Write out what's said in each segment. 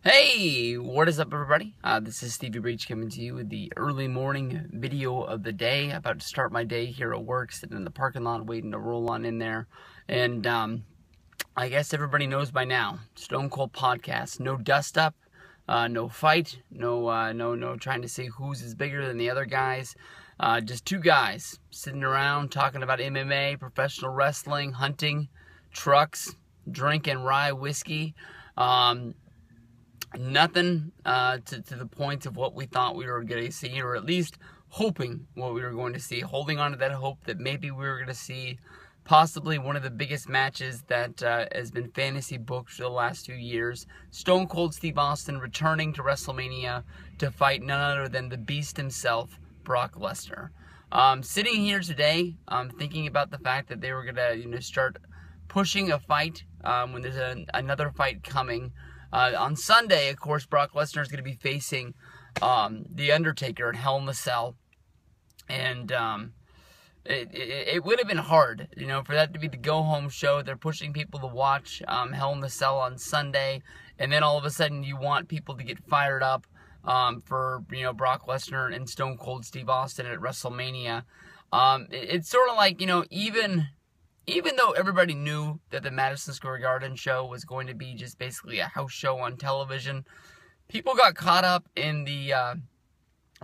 Hey, what is up, everybody? This is Stevie Breach coming to you with the early morning video of the day. About to start my day here at work, sitting in the parking lot waiting to roll on in there. And I guess everybody knows by now, Stone Cold Podcast. No dust up, no fight, no trying to see who's is bigger than the other guys. Just two guys sitting around talking about MMA, professional wrestling, hunting, trucks, drinking rye whiskey. Nothing to the point of what we thought we were going to see, or at least hoping what we were going to see, holding on to that hope that maybe we were going to see possibly one of the biggest matches that has been fantasy booked for the last 2 years. Stone Cold Steve Austin returning to Wrestlemania to fight none other than the Beast himself, Brock Lesnar. Sitting here today, thinking about the fact that they were going to start pushing a fight when there's another fight coming. On Sunday, of course, Brock Lesnar is going to be facing The Undertaker in Hell in a Cell. And it would have been hard, for that to be the go-home show. They're pushing people to watch Hell in a Cell on Sunday. And then all of a sudden you want people to get fired up for, Brock Lesnar and Stone Cold Steve Austin at WrestleMania. It's sort of like, even though everybody knew that the Madison Square Garden show was going to be just basically a house show on television, people got caught up in the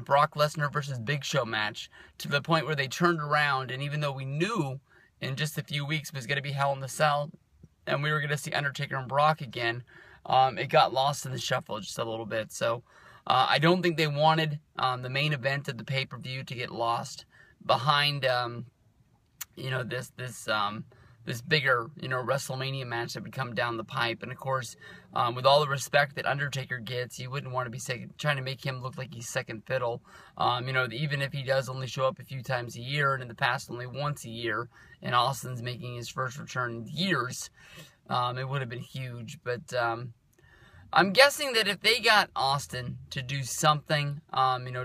Brock Lesnar versus Big Show match to the point where they turned around, and even though we knew in just a few weeks it was going to be Hell in the Cell and we were going to see Undertaker and Brock again, it got lost in the shuffle just a little bit. So I don't think they wanted the main event of the pay-per-view to get lost behind this bigger, WrestleMania match that would come down the pipe. And of course, with all the respect that Undertaker gets, you wouldn't want to be trying to make him look like he's second fiddle. Even if he does only show up a few times a year, and in the past only once a year, and Austin's making his first return in years, it would have been huge. But I'm guessing that if they got Austin to do something,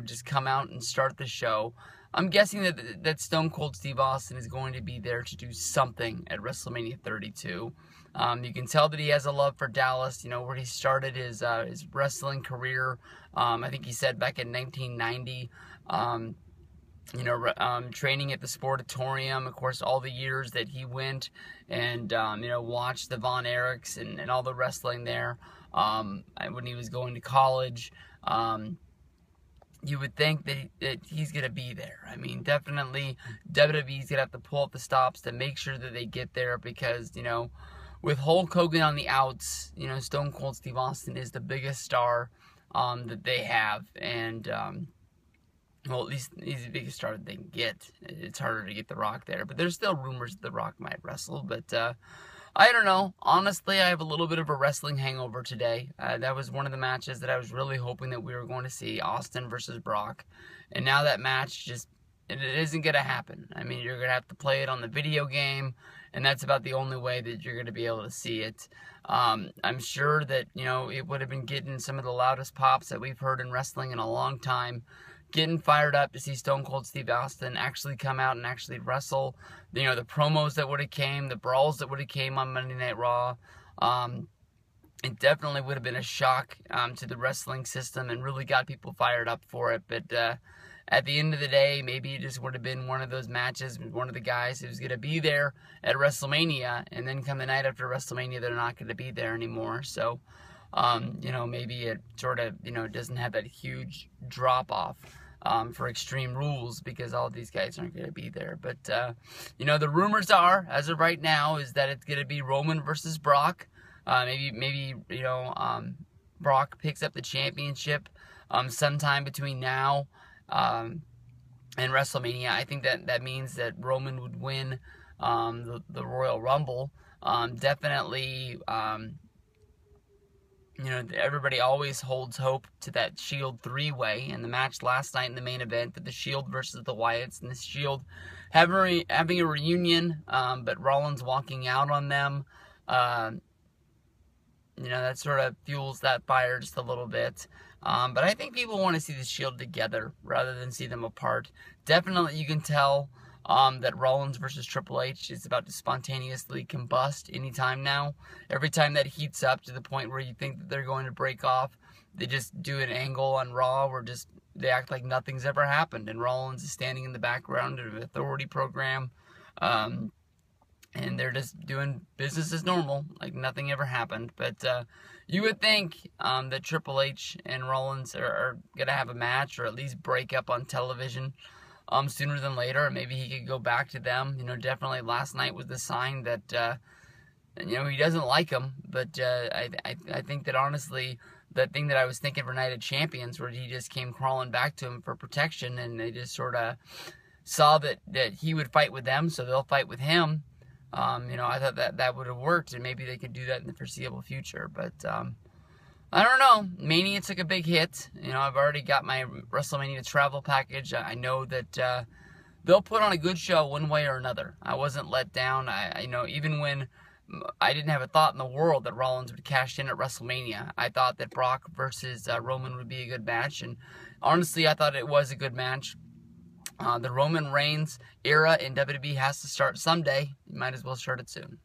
just come out and start the show, I'm guessing that Stone Cold Steve Austin is going to be there to do something at WrestleMania 32. You can tell that he has a love for Dallas, where he started his wrestling career. I think he said back in 1990, training at the Sportatorium. Of course, all the years that he went and, watched the Von Erichs and all the wrestling there when he was going to college. You would think that he's going to be there. I mean, definitely WWE's going to have to pull up the stops to make sure that they get there because, with Hulk Hogan on the outs, Stone Cold Steve Austin is the biggest star that they have. And, well, at least he's the biggest star that they can get. It's harder to get The Rock there. But there's still rumors that The Rock might wrestle. But, I don't know. Honestly, I have a little bit of a wrestling hangover today. That was one of the matches that I was really hoping that we were going to see, Austin versus Brock. And now that match it isn't going to happen. I mean, you're going to have to play it on the video game, and that's about the only way that you're going to be able to see it. I'm sure that, it would have been getting some of the loudest pops that we've heard in wrestling in a long time. Getting fired up to see Stone Cold Steve Austin actually come out and actually wrestle. The promos that would have came, the brawls that would have came on Monday Night Raw. It definitely would have been a shock to the wrestling system and really got people fired up for it. But at the end of the day, maybe it just would have been one of those matches with one of the guys who's going to be there at WrestleMania, and then come the night after WrestleMania, they're not going to be there anymore. So, maybe it sort of, doesn't have that huge drop-off for Extreme Rules because all these guys aren't going to be there. But, the rumors are, as of right now, is that it's going to be Roman versus Brock. Maybe Brock picks up the championship sometime between now and WrestleMania. I think that means that Roman would win the Royal Rumble. Definitely, everybody always holds hope to that Shield 3-way, and the match last night in the main event, the Shield versus the Wyatts, and the Shield having a reunion, but Rollins walking out on them. That sort of fuels that fire just a little bit. But I think people want to see the Shield together rather than see them apart. Definitely, you can tell that Rollins versus Triple H is about to spontaneously combust anytime now. Every time that heats up to the point where you think that they're going to break off, they just do an angle on Raw where they act like nothing's ever happened, and Rollins is standing in the background of an authority program, and they're just doing business as normal, like nothing ever happened. But you would think that Triple H and Rollins are going to have a match, or at least break up on television sooner than later. Maybe he could go back to them. Definitely last night was the sign that he doesn't like them. But I think that honestly, the thing that I was thinking for Night of Champions, where he just came crawling back to him for protection, and they just sort of saw that he would fight with them, so they'll fight with him. I thought that would have worked, and maybe they could do that in the foreseeable future. But I don't know. Mania took a big hit. I've already got my WrestleMania travel package. I know that they'll put on a good show one way or another. I wasn't let down. Even when I didn't have a thought in the world that Rollins would cash in at WrestleMania, I thought that Brock versus Roman would be a good match, and honestly, I thought it was a good match. The Roman Reigns era in WWE has to start someday. You might as well start it soon.